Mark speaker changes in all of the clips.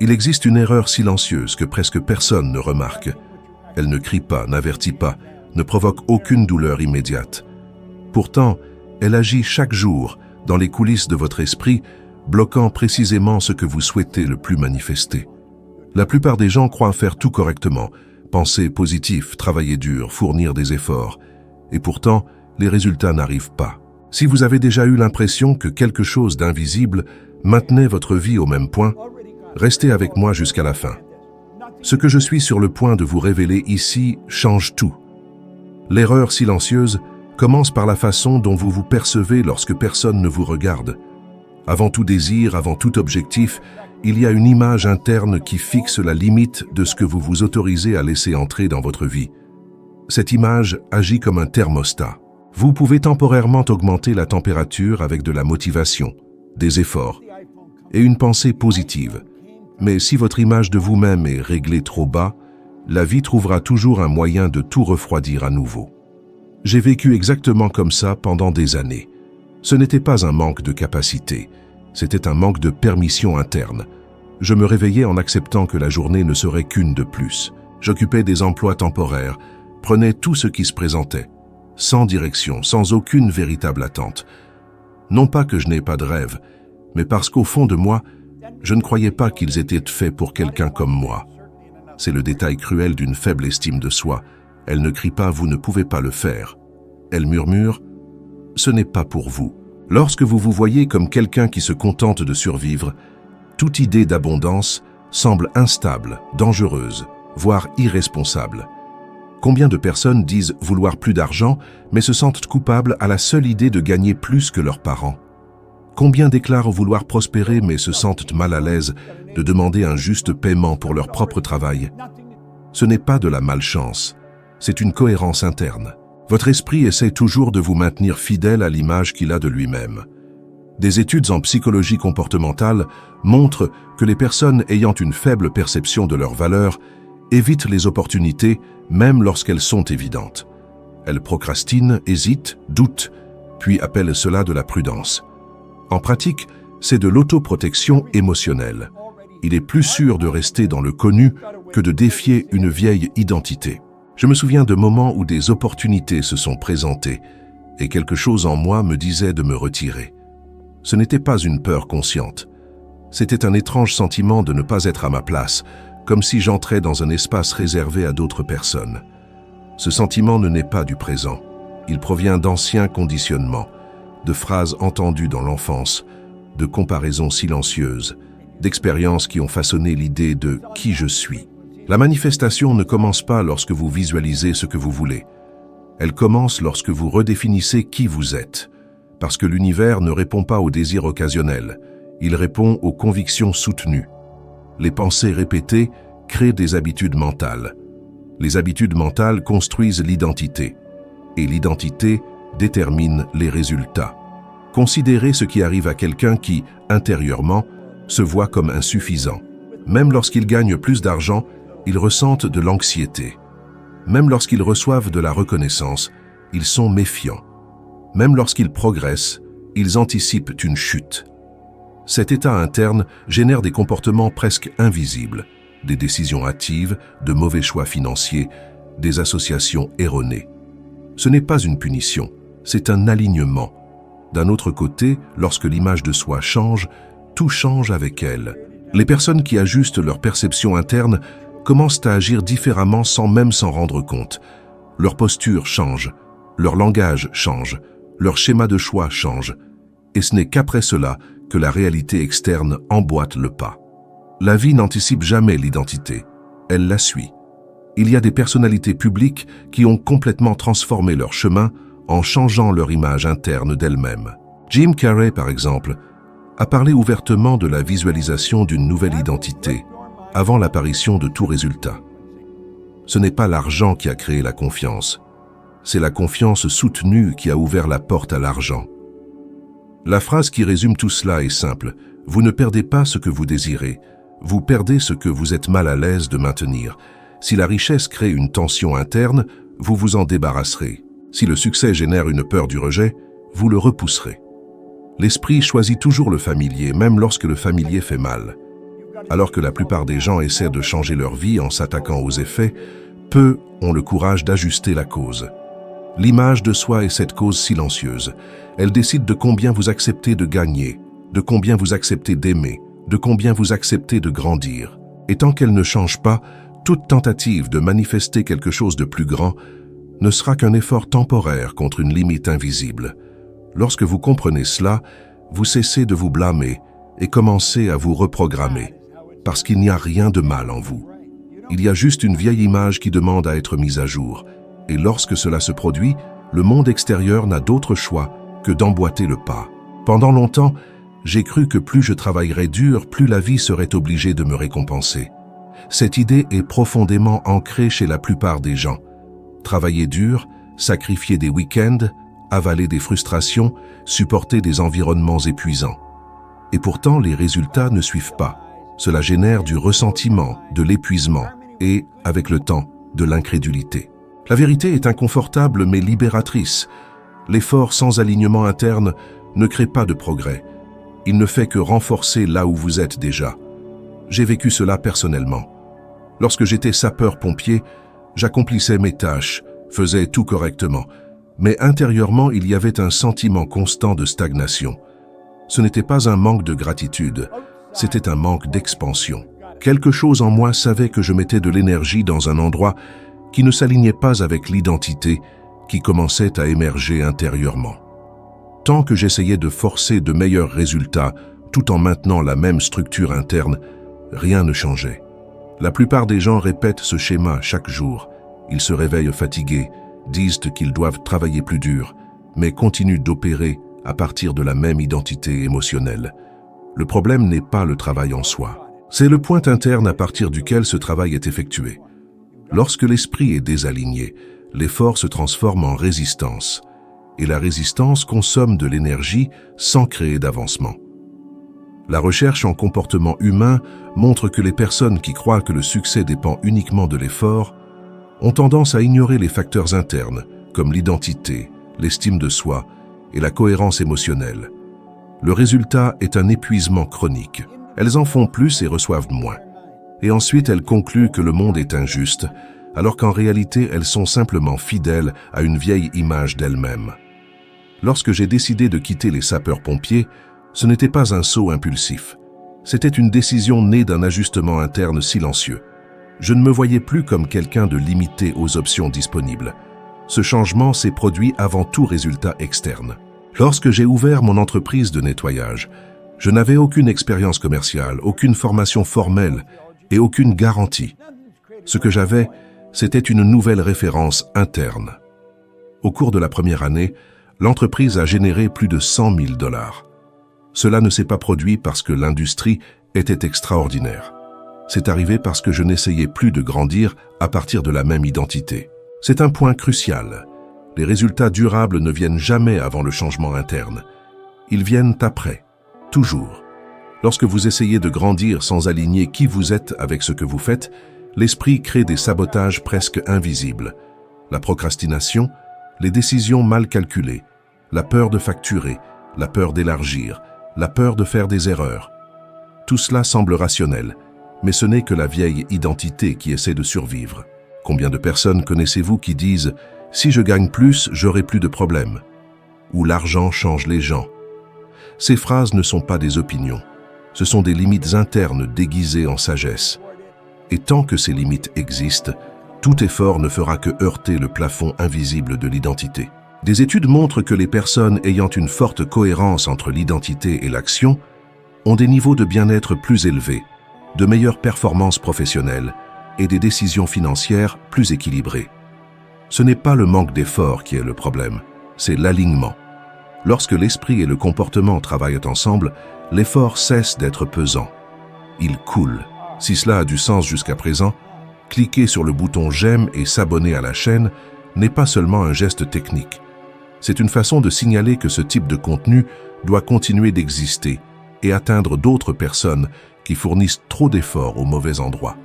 Speaker 1: Il existe une erreur silencieuse que presque personne ne remarque. Elle ne crie pas, n'avertit pas, ne provoque aucune douleur immédiate. Pourtant, elle agit chaque jour dans les coulisses de votre esprit, bloquant précisément ce que vous souhaitez le plus manifester. La plupart des gens croient faire tout correctement, penser positif, travailler dur, fournir des efforts. Et pourtant, les résultats n'arrivent pas. Si vous avez déjà eu l'impression que quelque chose d'invisible maintenait votre vie au même point, restez avec moi jusqu'à la fin. Ce que je suis sur le point de vous révéler ici change tout. L'erreur silencieuse commence par la façon dont vous vous percevez lorsque personne ne vous regarde. Avant tout désir, avant tout objectif, il y a une image interne qui fixe la limite de ce que vous vous autorisez à laisser entrer dans votre vie. Cette image agit comme un thermostat. Vous pouvez temporairement augmenter la température avec de la motivation, des efforts et une pensée positive. Mais si votre image de vous-même est réglée trop bas, la vie trouvera toujours un moyen de tout refroidir à nouveau. J'ai vécu exactement comme ça pendant des années. Ce n'était pas un manque de capacité, c'était un manque de permission interne. Je me réveillais en acceptant que la journée ne serait qu'une de plus. J'occupais des emplois temporaires, prenais tout ce qui se présentait, sans direction, sans aucune véritable attente. Non pas que je n'ai pas de rêve, mais parce qu'au fond de moi, je ne croyais pas qu'ils étaient faits pour quelqu'un comme moi. C'est le détail cruel d'une faible estime de soi. Elle ne crie pas « vous ne pouvez pas le faire ». Elle murmure « ce n'est pas pour vous ». Lorsque vous vous voyez comme quelqu'un qui se contente de survivre, toute idée d'abondance semble instable, dangereuse, voire irresponsable. Combien de personnes disent vouloir plus d'argent, mais se sentent coupables à la seule idée de gagner plus que leurs parents? Combien déclarent vouloir prospérer, mais se sentent mal à l'aise de demander un juste paiement pour leur propre travail? Ce n'est pas de la malchance, c'est une cohérence interne. Votre esprit essaie toujours de vous maintenir fidèle à l'image qu'il a de lui-même. Des études en psychologie comportementale montrent que les personnes ayant une faible perception de leur valeur évitent les opportunités même lorsqu'elles sont évidentes. Elles procrastinent, hésitent, doutent, puis appellent cela de la prudence. En pratique, c'est de l'autoprotection émotionnelle. Il est plus sûr de rester dans le connu que de défier une vieille identité. Je me souviens de moments où des opportunités se sont présentées et quelque chose en moi me disait de me retirer. Ce n'était pas une peur consciente. C'était un étrange sentiment de ne pas être à ma place, comme si j'entrais dans un espace réservé à d'autres personnes. Ce sentiment ne naît pas du présent. Il provient d'anciens conditionnements, de phrases entendues dans l'enfance, de comparaisons silencieuses, d'expériences qui ont façonné l'idée de qui je suis. La manifestation ne commence pas lorsque vous visualisez ce que vous voulez. Elle commence lorsque vous redéfinissez qui vous êtes, parce que l'univers ne répond pas aux désirs occasionnels, il répond aux convictions soutenues. Les pensées répétées créent des habitudes mentales. Les habitudes mentales construisent l'identité, et l'identité détermine les résultats. Considérez ce qui arrive à quelqu'un qui, intérieurement, se voit comme insuffisant. Même lorsqu'ils gagnent plus d'argent, ils ressentent de l'anxiété. Même lorsqu'ils reçoivent de la reconnaissance, ils sont méfiants. Même lorsqu'ils progressent, ils anticipent une chute. Cet état interne génère des comportements presque invisibles, des décisions hâtives, de mauvais choix financiers, des associations erronées. Ce n'est pas une punition, c'est un alignement. D'un autre côté, lorsque l'image de soi change, tout change avec elle. Les personnes qui ajustent leur perception interne commencent à agir différemment sans même s'en rendre compte. Leur posture change, leur langage change, leur schéma de choix change. Et ce n'est qu'après cela que la réalité externe emboîte le pas. La vie n'anticipe jamais l'identité, elle la suit. Il y a des personnalités publiques qui ont complètement transformé leur chemin en changeant leur image interne d'elles-mêmes. Jim Carrey, par exemple, a parlé ouvertement de la visualisation d'une nouvelle identité avant l'apparition de tout résultat. Ce n'est pas l'argent qui a créé la confiance, c'est la confiance soutenue qui a ouvert la porte à l'argent. La phrase qui résume tout cela est simple. Vous ne perdez pas ce que vous désirez, vous perdez ce que vous êtes mal à l'aise de maintenir. Si la richesse crée une tension interne, vous vous en débarrasserez. Si le succès génère une peur du rejet, vous le repousserez. L'esprit choisit toujours le familier, même lorsque le familier fait mal. Alors que la plupart des gens essaient de changer leur vie en s'attaquant aux effets, peu ont le courage d'ajuster la cause. L'image de soi est cette cause silencieuse. Elle décide de combien vous acceptez de gagner, de combien vous acceptez d'aimer, de combien vous acceptez de grandir. Et tant qu'elle ne change pas, toute tentative de manifester quelque chose de plus grand ne sera qu'un effort temporaire contre une limite invisible. Lorsque vous comprenez cela, vous cessez de vous blâmer et commencez à vous reprogrammer, parce qu'il n'y a rien de mal en vous. Il y a juste une vieille image qui demande à être mise à jour, et lorsque cela se produit, le monde extérieur n'a d'autre choix que d'emboîter le pas. Pendant longtemps, j'ai cru que plus je travaillerais dur, plus la vie serait obligée de me récompenser. Cette idée est profondément ancrée chez la plupart des gens. Travailler dur, sacrifier des week-ends, avaler des frustrations, supporter des environnements épuisants. Et pourtant, les résultats ne suivent pas. Cela génère du ressentiment, de l'épuisement et, avec le temps, de l'incrédulité. La vérité est inconfortable mais libératrice. L'effort sans alignement interne ne crée pas de progrès. Il ne fait que renforcer là où vous êtes déjà. J'ai vécu cela personnellement. Lorsque j'étais sapeur-pompier, j'accomplissais mes tâches, faisais tout correctement, mais intérieurement il y avait un sentiment constant de stagnation. Ce n'était pas un manque de gratitude, c'était un manque d'expansion. Quelque chose en moi savait que je mettais de l'énergie dans un endroit qui ne s'alignait pas avec l'identité qui commençait à émerger intérieurement. Tant que j'essayais de forcer de meilleurs résultats tout en maintenant la même structure interne, rien ne changeait. La plupart des gens répètent ce schéma chaque jour. Ils se réveillent fatigués, disent qu'ils doivent travailler plus dur, mais continuent d'opérer à partir de la même identité émotionnelle. Le problème n'est pas le travail en soi. C'est le point interne à partir duquel ce travail est effectué. Lorsque l'esprit est désaligné, l'effort se transforme en résistance, et la résistance consomme de l'énergie sans créer d'avancement. La recherche en comportement humain montre que les personnes qui croient que le succès dépend uniquement de l'effort ont tendance à ignorer les facteurs internes, comme l'identité, l'estime de soi et la cohérence émotionnelle. Le résultat est un épuisement chronique. Elles en font plus et reçoivent moins. Et ensuite, elles concluent que le monde est injuste, alors qu'en réalité, elles sont simplement fidèles à une vieille image d'elles-mêmes. Lorsque j'ai décidé de quitter les sapeurs-pompiers, ce n'était pas un saut impulsif. C'était une décision née d'un ajustement interne silencieux. Je ne me voyais plus comme quelqu'un de limité aux options disponibles. Ce changement s'est produit avant tout résultat externe. Lorsque j'ai ouvert mon entreprise de nettoyage, je n'avais aucune expérience commerciale, aucune formation formelle et aucune garantie. Ce que j'avais, c'était une nouvelle référence interne. Au cours de la première année, l'entreprise a généré plus de 100 000 $. Cela ne s'est pas produit parce que l'industrie était extraordinaire. C'est arrivé parce que je n'essayais plus de grandir à partir de la même identité. C'est un point crucial. Les résultats durables ne viennent jamais avant le changement interne. Ils viennent après, toujours. Lorsque vous essayez de grandir sans aligner qui vous êtes avec ce que vous faites, l'esprit crée des sabotages presque invisibles. La procrastination, les décisions mal calculées, la peur de facturer, la peur d'élargir, la peur de faire des erreurs. Tout cela semble rationnel, mais ce n'est que la vieille identité qui essaie de survivre. Combien de personnes connaissez-vous qui disent « Si je gagne plus, j'aurai plus de problèmes » ou « L'argent change les gens ». Ces phrases ne sont pas des opinions. Ce sont des limites internes déguisées en sagesse. Et tant que ces limites existent, tout effort ne fera que heurter le plafond invisible de l'identité. Des études montrent que les personnes ayant une forte cohérence entre l'identité et l'action ont des niveaux de bien-être plus élevés, de meilleures performances professionnelles et des décisions financières plus équilibrées. Ce n'est pas le manque d'effort qui est le problème, c'est l'alignement. Lorsque l'esprit et le comportement travaillent ensemble, l'effort cesse d'être pesant. Il coule. Si cela a du sens jusqu'à présent, cliquer sur le bouton « J'aime » et s'abonner à la chaîne n'est pas seulement un geste technique. C'est une façon de signaler que ce type de contenu doit continuer d'exister et atteindre d'autres personnes qui fournissent trop d'efforts au mauvais endroit.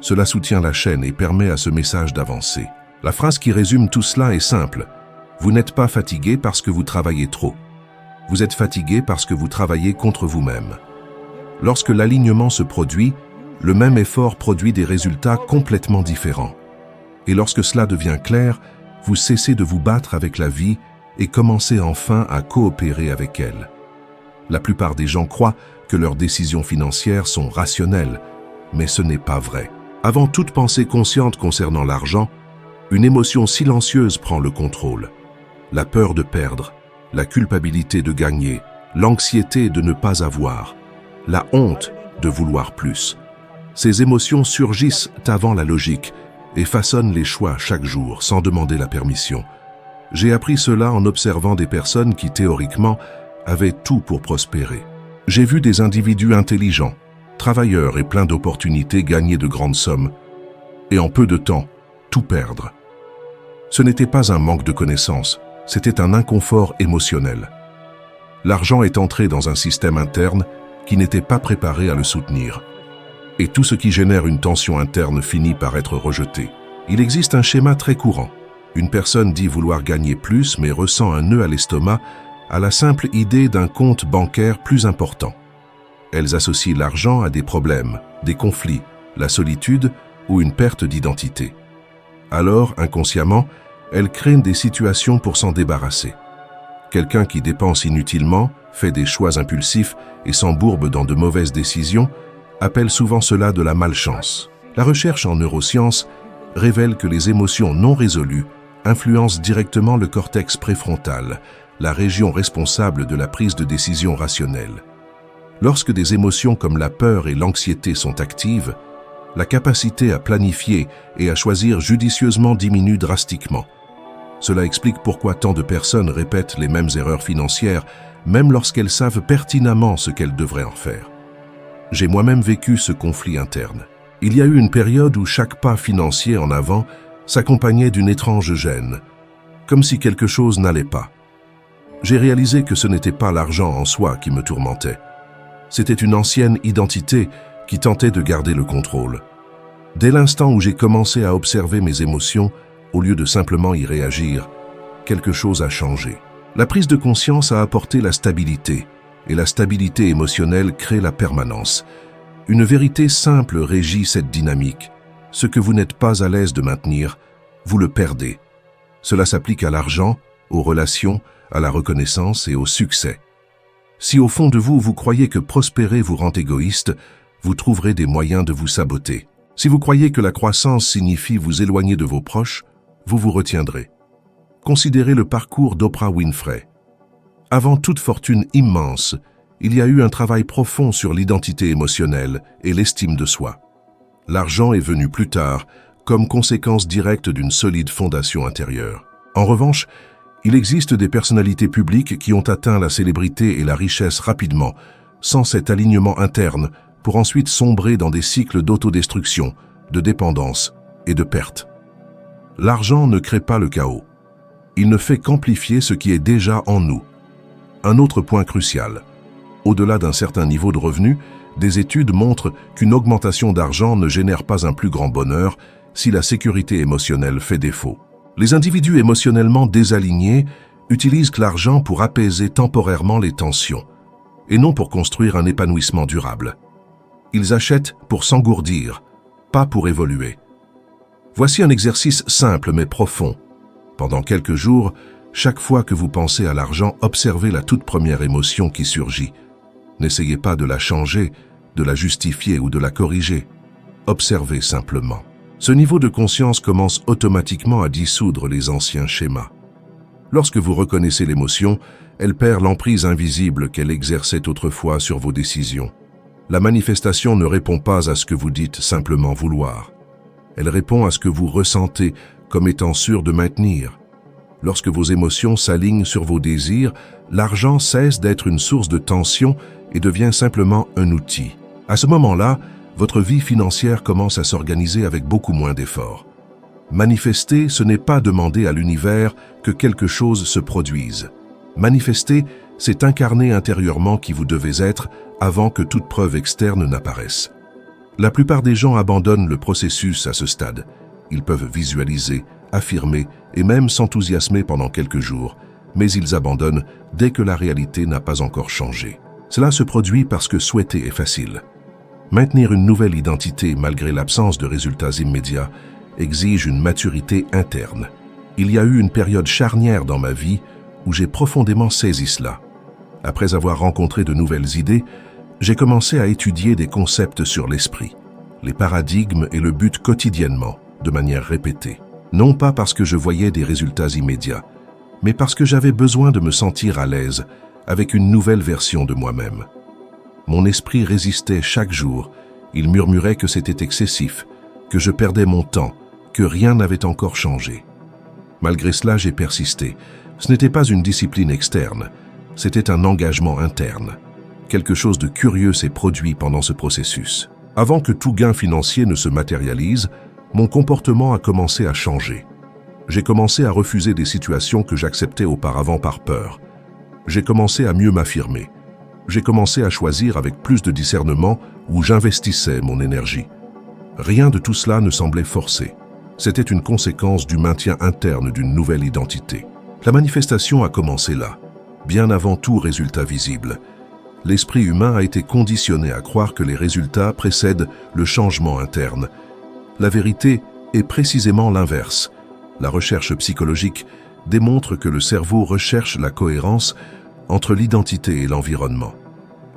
Speaker 1: Cela soutient la chaîne et permet à ce message d'avancer. La phrase qui résume tout cela est simple. Vous n'êtes pas fatigué parce que vous travaillez trop. Vous êtes fatigué parce que vous travaillez contre vous-même. Lorsque l'alignement se produit, le même effort produit des résultats complètement différents. Et lorsque cela devient clair, vous cessez de vous battre avec la vie et commencez enfin à coopérer avec elle. La plupart des gens croient que leurs décisions financières sont rationnelles, mais ce n'est pas vrai. Avant toute pensée consciente concernant l'argent, une émotion silencieuse prend le contrôle. La peur de perdre, la culpabilité de gagner, l'anxiété de ne pas avoir, la honte de vouloir plus. Ces émotions surgissent avant la logique et façonnent les choix chaque jour sans demander la permission. J'ai appris cela en observant des personnes qui, théoriquement, avaient tout pour prospérer. J'ai vu des individus intelligents, travailleurs et pleins d'opportunités gagner de grandes sommes, et en peu de temps, tout perdre. Ce n'était pas un manque de connaissances, c'était un inconfort émotionnel. L'argent est entré dans un système interne qui n'était pas préparé à le soutenir. Et tout ce qui génère une tension interne finit par être rejeté. Il existe un schéma très courant. Une personne dit vouloir gagner plus mais ressent un nœud à l'estomac à la simple idée d'un compte bancaire plus important. Elles associent l'argent à des problèmes, des conflits, la solitude ou une perte d'identité. Alors, inconsciemment, elles créent des situations pour s'en débarrasser. Quelqu'un qui dépense inutilement, fait des choix impulsifs et s'embourbe dans de mauvaises décisions appelle souvent cela de la malchance. La recherche en neurosciences révèle que les émotions non résolues influencent directement le cortex préfrontal, la région responsable de la prise de décision rationnelle. Lorsque des émotions comme la peur et l'anxiété sont actives, la capacité à planifier et à choisir judicieusement diminue drastiquement. Cela explique pourquoi tant de personnes répètent les mêmes erreurs financières, même lorsqu'elles savent pertinemment ce qu'elles devraient en faire. J'ai moi-même vécu ce conflit interne. Il y a eu une période où chaque pas financier en avant s'accompagnait d'une étrange gêne, comme si quelque chose n'allait pas. J'ai réalisé que ce n'était pas l'argent en soi qui me tourmentait. C'était une ancienne identité qui tentait de garder le contrôle. Dès l'instant où j'ai commencé à observer mes émotions, au lieu de simplement y réagir, quelque chose a changé. La prise de conscience a apporté la stabilité, et la stabilité émotionnelle crée la permanence. Une vérité simple régit cette dynamique. Ce que vous n'êtes pas à l'aise de maintenir, vous le perdez. Cela s'applique à l'argent, aux relations, à la reconnaissance et au succès. Si au fond de vous, vous croyez que prospérer vous rend égoïste, vous trouverez des moyens de vous saboter. Si vous croyez que la croissance signifie vous éloigner de vos proches, vous vous retiendrez. Considérez le parcours d'Oprah Winfrey. Avant toute fortune immense, il y a eu un travail profond sur l'identité émotionnelle et l'estime de soi. L'argent est venu plus tard, comme conséquence directe d'une solide fondation intérieure. En revanche, il existe des personnalités publiques qui ont atteint la célébrité et la richesse rapidement, sans cet alignement interne, pour ensuite sombrer dans des cycles d'autodestruction, de dépendance et de perte. L'argent ne crée pas le chaos. Il ne fait qu'amplifier ce qui est déjà en nous. Un autre point crucial. Au-delà d'un certain niveau de revenu, des études montrent qu'une augmentation d'argent ne génère pas un plus grand bonheur si la sécurité émotionnelle fait défaut. Les individus émotionnellement désalignés utilisent l'argent pour apaiser temporairement les tensions, et non pour construire un épanouissement durable. Ils achètent pour s'engourdir, pas pour évoluer. Voici un exercice simple mais profond. Pendant quelques jours, chaque fois que vous pensez à l'argent, observez la toute première émotion qui surgit. N'essayez pas de la changer, de la justifier ou de la corriger. Observez simplement. Ce niveau de conscience commence automatiquement à dissoudre les anciens schémas. Lorsque vous reconnaissez l'émotion, elle perd l'emprise invisible qu'elle exerçait autrefois sur vos décisions. La manifestation ne répond pas à ce que vous dites simplement vouloir. Elle répond à ce que vous ressentez comme étant sûr de maintenir. Lorsque vos émotions s'alignent sur vos désirs, l'argent cesse d'être une source de tension et devient simplement un outil. À ce moment-là, votre vie financière commence à s'organiser avec beaucoup moins d'efforts. Manifester, ce n'est pas demander à l'univers que quelque chose se produise. Manifester, c'est incarner intérieurement qui vous devez être avant que toute preuve externe n'apparaisse. La plupart des gens abandonnent le processus à ce stade. Ils peuvent visualiser, affirmer et même s'enthousiasmer pendant quelques jours, mais ils abandonnent dès que la réalité n'a pas encore changé. Cela se produit parce que souhaiter est facile. Maintenir une nouvelle identité malgré l'absence de résultats immédiats exige une maturité interne. Il y a eu une période charnière dans ma vie où j'ai profondément saisi cela. Après avoir rencontré de nouvelles idées, j'ai commencé à étudier des concepts sur l'esprit, les paradigmes et le but quotidiennement, de manière répétée. Non pas parce que je voyais des résultats immédiats, mais parce que j'avais besoin de me sentir à l'aise avec une nouvelle version de moi-même. Mon esprit résistait chaque jour. Il murmurait que c'était excessif, que je perdais mon temps, que rien n'avait encore changé. Malgré cela, j'ai persisté. Ce n'était pas une discipline externe, c'était un engagement interne. Quelque chose de curieux s'est produit pendant ce processus. Avant que tout gain financier ne se matérialise, mon comportement a commencé à changer. J'ai commencé à refuser des situations que j'acceptais auparavant par peur. J'ai commencé à mieux m'affirmer. J'ai commencé à choisir avec plus de discernement où j'investissais mon énergie. Rien de tout cela ne semblait forcé. C'était une conséquence du maintien interne d'une nouvelle identité. La manifestation a commencé là, bien avant tout résultat visible. L'esprit humain a été conditionné à croire que les résultats précèdent le changement interne. La vérité est précisément l'inverse. La recherche psychologique démontre que le cerveau recherche la cohérence entre l'identité et l'environnement.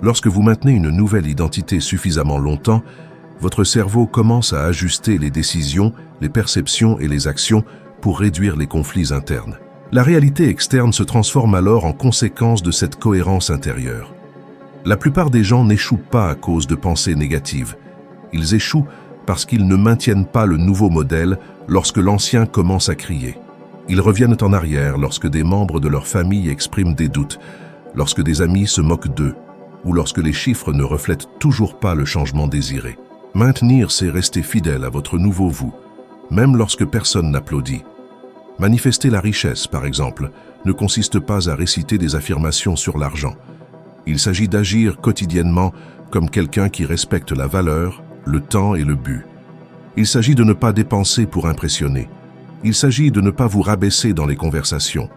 Speaker 1: Lorsque vous maintenez une nouvelle identité suffisamment longtemps, votre cerveau commence à ajuster les décisions, les perceptions et les actions pour réduire les conflits internes. La réalité externe se transforme alors en conséquence de cette cohérence intérieure. La plupart des gens n'échouent pas à cause de pensées négatives. Ils échouent parce qu'ils ne maintiennent pas le nouveau modèle lorsque l'ancien commence à crier. Ils reviennent en arrière lorsque des membres de leur famille expriment des doutes, lorsque des amis se moquent d'eux, ou lorsque les chiffres ne reflètent toujours pas le changement désiré. Maintenir, c'est rester fidèle à votre nouveau vous, même lorsque personne n'applaudit. Manifester la richesse, par exemple, ne consiste pas à réciter des affirmations sur l'argent. Il s'agit d'agir quotidiennement comme quelqu'un qui respecte la valeur, le temps et le but. Il s'agit de ne pas dépenser pour impressionner. Il s'agit de ne pas vous rabaisser dans les conversations.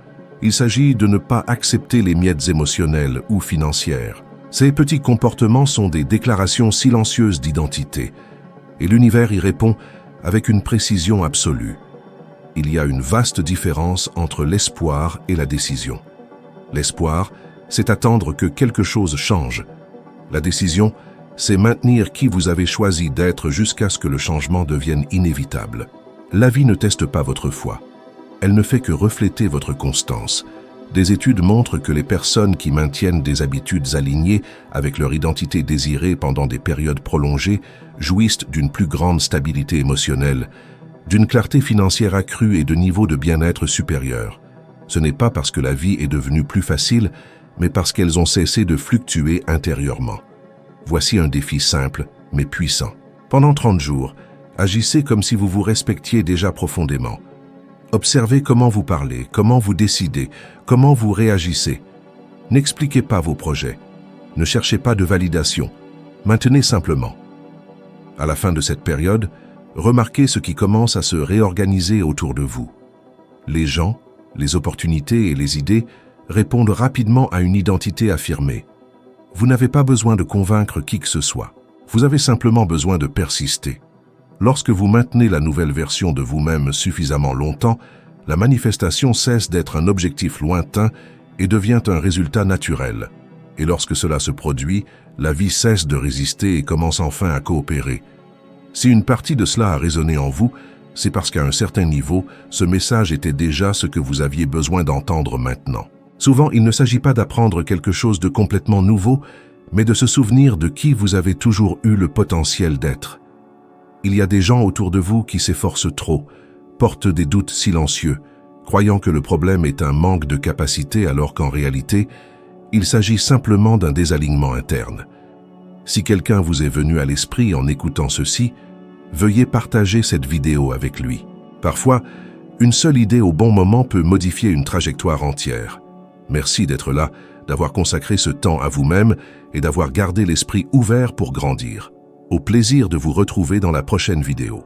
Speaker 1: Il s'agit de ne pas accepter les miettes émotionnelles ou financières. Ces petits comportements sont des déclarations silencieuses d'identité, et l'univers y répond avec une précision absolue. Il y a une vaste différence entre l'espoir et la décision. L'espoir, c'est attendre que quelque chose change. La décision, c'est maintenir qui vous avez choisi d'être jusqu'à ce que le changement devienne inévitable. La vie ne teste pas votre foi. Elle ne fait que refléter votre constance. Des études montrent que les personnes qui maintiennent des habitudes alignées avec leur identité désirée pendant des périodes prolongées jouissent d'une plus grande stabilité émotionnelle, d'une clarté financière accrue et de niveaux de bien-être supérieurs. Ce n'est pas parce que la vie est devenue plus facile, mais parce qu'elles ont cessé de fluctuer intérieurement. Voici un défi simple, mais puissant. Pendant 30 jours, agissez comme si vous vous respectiez déjà profondément. Observez comment vous parlez, comment vous décidez, comment vous réagissez. N'expliquez pas vos projets. Ne cherchez pas de validation. Maintenez simplement. À la fin de cette période, remarquez ce qui commence à se réorganiser autour de vous. Les gens, les opportunités et les idées répondent rapidement à une identité affirmée. Vous n'avez pas besoin de convaincre qui que ce soit. Vous avez simplement besoin de persister. Lorsque vous maintenez la nouvelle version de vous-même suffisamment longtemps, la manifestation cesse d'être un objectif lointain et devient un résultat naturel. Et lorsque cela se produit, la vie cesse de résister et commence enfin à coopérer. Si une partie de cela a résonné en vous, c'est parce qu'à un certain niveau, ce message était déjà ce que vous aviez besoin d'entendre maintenant. Souvent, il ne s'agit pas d'apprendre quelque chose de complètement nouveau, mais de se souvenir de qui vous avez toujours eu le potentiel d'être. Il y a des gens autour de vous qui s'efforcent trop, portent des doutes silencieux, croyant que le problème est un manque de capacité alors qu'en réalité, il s'agit simplement d'un désalignement interne. Si quelqu'un vous est venu à l'esprit en écoutant ceci, veuillez partager cette vidéo avec lui. Parfois, une seule idée au bon moment peut modifier une trajectoire entière. Merci d'être là, d'avoir consacré ce temps à vous-même et d'avoir gardé l'esprit ouvert pour grandir. Au plaisir de vous retrouver dans la prochaine vidéo.